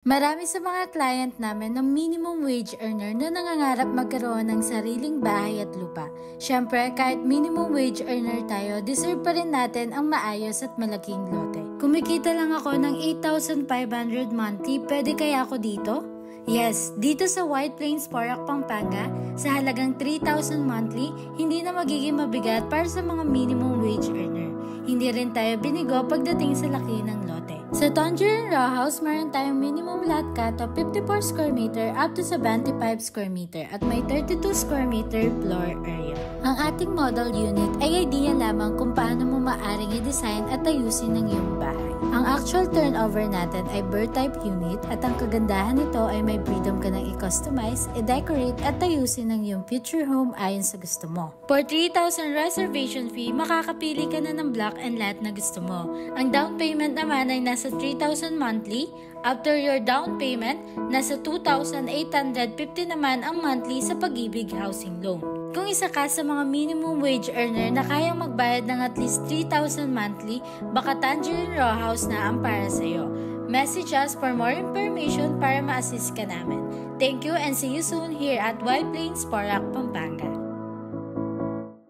Marami sa mga client namin ng minimum wage earner na nangangarap magkaroon ng sariling bahay at lupa. Siyempre, kahit minimum wage earner tayo, deserve pa rin natin ang maayos at malaking lote. Kumikita lang ako ng 8,500 monthly, pwede kaya ako dito? Yes, dito sa White Plains, Porac, Pampanga, sa halagang 3,000 monthly, hindi na magiging mabigat para sa mga minimum wage earner. Hindi rin tayo binigo pagdating sa laki ng lote. Sa Tangerine Row House, meron tayong minimum lot cut of 54 square meter up to 75 square meter at may 32 square meter floor area. Ang ating model unit ay idea lamang kung paano mo maaring i-design at ayusin ang iyong bahay. Ang actual turnover natin ay bird type unit at ang kagandahan nito ay may freedom ka nang i-customize, i-decorate at ayusin ang iyong future home ayon sa gusto mo. For 3,000 reservation fee, makakapili ka na ng block and lot na gusto mo. Ang down payment naman ay nasa 3,000 monthly. After your down payment, nasa 2,850 naman ang monthly sa Pag-ibig Housing Loan. Kung isa ka sa mga minimum wage earner na kayang magbayad ng at least 3,000 monthly, baka Tangerine Row House na ang para sa'yo. Message us for more information para ma-assist ka namin. Thank you and see you soon here at White Plains, Porac, Pampanga.